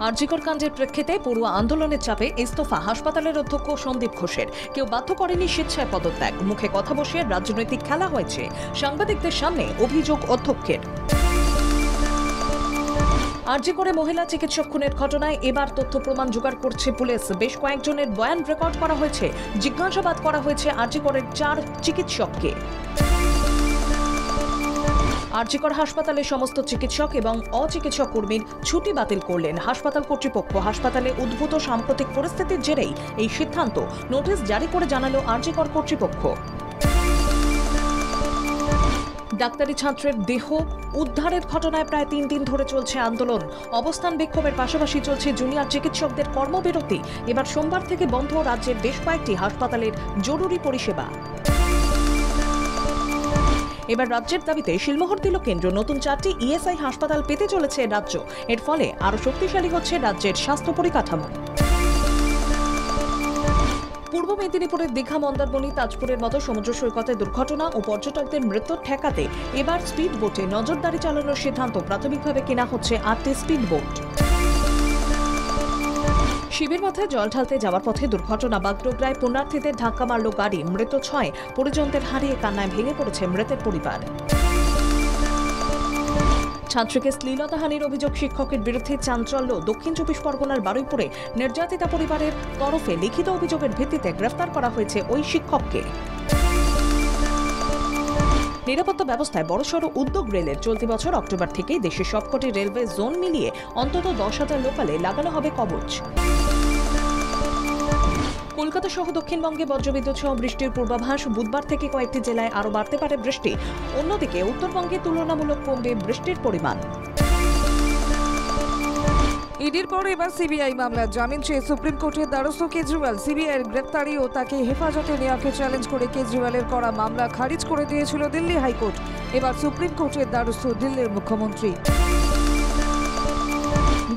আরজিকর কাণ্ডের প্রেক্ষিতে পড়ুয়া আন্দোলনের চাপে ইস্তফা হাসপাতালের অধ্যক্ষ সন্দীপ ঘোষের। কেউ বাধ্য করেনি স্বেচ্ছায় পদত্যাগ, মুখে কথা বসিয়ে রাজনৈতিক খেলা হয়েছে। সাংবাদিকদের সামনে অভিযোগ অধ্যক্ষের। আরজিকরে মহিলা চিকিৎসক খুনের ঘটনায় এবার তথ্য প্রমাণ জোগাড় করছে পুলিশ। বেশ কয়েকজনের বয়ান রেকর্ড করা হয়েছে, জিজ্ঞাসাবাদ করা হয়েছে আরজিকরের 4 চিকিৎসককে। আরজিকর হাসপাতালে সমস্ত চিকিৎসক এবং অচিকিৎসক কর্মীর ছুটি বাতিল করলেন হাসপাতাল কর্তৃপক্ষ। হাসপাতালে উদ্ভূত সাম্প্রতিক পরিস্থিতির জেরেই এই সিদ্ধান্ত। নোটিশ জারি করে জানালো আরজিকর কর্তৃপক্ষ। ডাক্তারি ছাত্রের দেহ উদ্ধারের ঘটনায় প্রায় 3 দিন ধরে চলছে আন্দোলন। অবস্থান বিক্ষোভের পাশাপাশি চলছে জুনিয়র চিকিৎসকদের কর্মবিরতি। এবার সোমবার থেকে বন্ধ রাজ্যের বেশ কয়েকটি হাসপাতালের জরুরি পরিষেবা। এবার রাজ্যের দাবিতে শিলমোহর দিল কেন্দ্র। নতুন 4টি ইএসআই হাসপাতাল পেতে চলেছে রাজ্য। এর ফলে আরও শক্তিশালী হচ্ছে রাজ্যের স্বাস্থ্য পরিকাঠামো। পূর্ব মেদিনীপুরের দীঘা, মন্দারমণি, তাজপুরের মতো সমুদ্র সৈকতে দুর্ঘটনা ও পর্যটকদের মৃত্যু ঠেকাতে এবার স্পিড বোটে নজরদারি চালানোর সিদ্ধান্ত। প্রাথমিকভাবে কেনা হচ্ছে 8টি স্পিড বোট। শিবের মাথায় জল ঢালতে যাওয়ার পথে দুর্ঘটনা। বাগডোগরায় পুণ্যার্থীদের ধাক্কা মারল গাড়ি, মৃত 6। পরিজনদের হারিয়ে কান্নায় ভেঙে পড়েছে মৃতের পরিবার। ছাত্রীকে শ্লীলতাহানির অভিযোগ শিক্ষকের বিরুদ্ধে চাঞ্চল্য। দক্ষিণ 24 পরগনার বারুইপুরে নির্যাতিতা পরিবারের তরফে লিখিত অভিযোগের ভিত্তিতে গ্রেফতার করা হয়েছে ওই শিক্ষককে। নিরাপত্তা ব্যবস্থায় বড়সড় উদ্যোগ রেলের। চলতি বছর অক্টোবর থেকেই দেশের সবকটি রেলওয়ে জোন মিলিয়ে অন্তত 10,000 লোকালে লাগানো হবে কবচ। কলকাতা সহ দক্ষিণবঙ্গে বজ্রবিদ্যুৎ সহ বৃষ্টির পূর্বাভাস। বুধবার থেকে কয়েকটি জেলায় আরও বাড়তে পারে বৃষ্টি। অন্যদিকে উত্তরবঙ্গে তুলনামূলক কমবে বৃষ্টির পরিমাণ। ইডির পর এবার সিবিআই মামলার জামিন চেয়ে সুপ্রিম কোর্টের দ্বারস্থ কেজরিওয়াল। সিবিআইয়ের গ্রেফতারি ও তাকে হেফাজতে নেওয়াকে চ্যালেঞ্জ করে কেজরিওয়ালের করা মামলা খারিজ করে দিয়েছিল দিল্লি হাইকোর্ট। এবার সুপ্রিম কোর্টের দ্বারস্থ দিল্লির মুখ্যমন্ত্রী।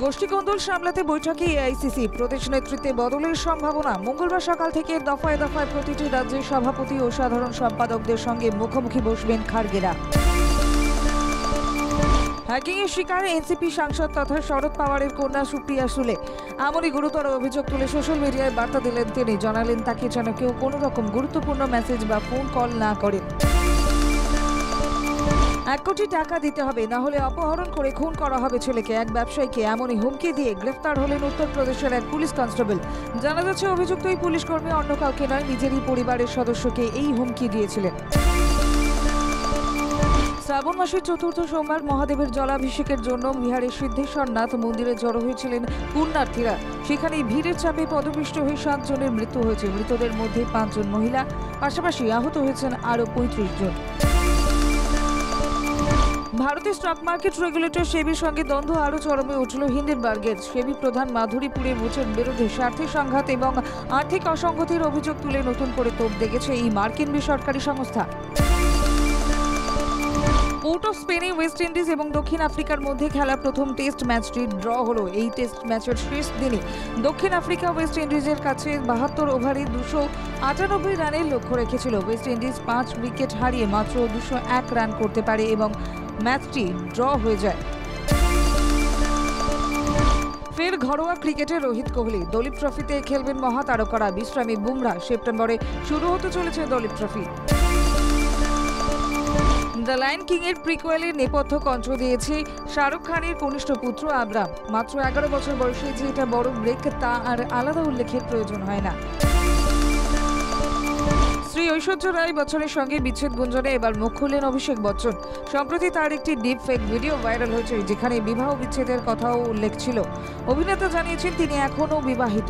গোষ্ঠীকন্দল সামলাতে বৈঠকে এআইসিসি, প্রদেশ নেতৃত্বে বদলের সম্ভাবনা। মঙ্গলবার সকাল থেকে দফায় দফায় প্রতিটি রাজ্যের সভাপতি ও সাধারণ সম্পাদকদের সঙ্গে মুখোমুখি বসবেন খার্গেরা। হ্যাকিংয়ের শিকার এনসিপি সাংসদ তথা শরদ পাওয়ারের কন্যা সুপ্রিয়া সুলে। এমনই গুরুতর অভিযোগ তুলে সোশ্যাল মিডিয়ায় বার্তা দিলেন তিনি। জানালেন তাকে যেন কেউ কোনো রকম গুরুত্বপূর্ণ মেসেজ বা ফোন কল না করে। 1 কোটি টাকা দিতে হবে, না হলে অপহরণ করে খুন করা হবে ছেলেকে। এক ব্যবসায়ীকে এমনই হুমকি দিয়ে গ্রেফতার হলেন উত্তরপ্রদেশের এক পুলিশ কনস্টেবল। জানা যাচ্ছে অভিযুক্ত এই পুলিশ কর্মী অন্য কাউকে নয়, নিজেরই পরিবারের সদস্যকে এই হুমকি দিয়েছিলেন। শ্রাবণ মাসের 4র্থ সোমবার মহাদেবের জলাভিষেকের জন্য বিহারের সিদ্ধেশ্বরনাথ মন্দিরে জড়ো হয়েছিলেন পুণ্যার্থীরা। সেখানেই ভিড়ের চাপে পদপিষ্ট হয়ে 7 জনের মৃত্যু হয়েছে। মৃতদের মধ্যে 5 জন মহিলা, পাশাপাশি আহত হয়েছেন আরও 35 জন। ভারতের স্টক মার্কেট রেগুলেটর সেবির সঙ্গে দ্বন্দ্ব আরও চরমে উঠল হিন্ডেনবার্গের। সেবি প্রধান মাধুরী পুরের বিরুদ্ধে স্বার্থের সংঘাত এবং আর্থিক অসঙ্গতির অভিযোগ তুলে নতুন করে তোপ দেখেছে এই মার্কিন বেসরকারি সংস্থা। পোর্ট অফ স্পেনে ওয়েস্ট ইন্ডিজ এবং দক্ষিণ আফ্রিকার মধ্যে খেলা প্রথম টেস্ট ম্যাচটি ড্র হলো। এই টেস্ট ম্যাচের শেষ দিনে দক্ষিণ আফ্রিকা ওয়েস্ট ইন্ডিজের কাছে 72 ওভারে 298 রানের লক্ষ্য রেখেছিল। ওয়েস্ট ইন্ডিজ 5 উইকেট হারিয়ে মাত্র 201 রান করতে পারে এবং ম্যাচটি ড্র হয়ে যায়। ফের ঘরোয়া ক্রিকেটে রোহিত কোহলি। দলীপ ট্রফিতে খেলবেন মহাতারকারা। বিশ্রামী বুমরা। সেপ্টেম্বরে শুরু হতে চলেছে Duleep trophy. The lion king এর প্রিকুয়েলের নেপথ্য কণ্ঠ দিয়েছে শাহরুখ খানের কনিষ্ঠ পুত্র আবরাম। মাত্র 11 বছর বয়সে যে এটা বড় ব্রেক তা আর আলাদা উল্লেখের প্রয়োজন হয় না। শ্রী ঐশ্বর্য রায় বচ্চনের সঙ্গে বিচ্ছেদ গুঞ্জনে এবার মুখ খুললেন অভিষেক বচ্চন। সম্প্রতি তার একটি ডিপ ফেক ভিডিও ভাইরাল হয়েছে, যেখানে বিবাহ বিচ্ছেদের কথাও উল্লেখ ছিল। অভিনেতা জানিয়েছেন তিনি এখনও বিবাহিত।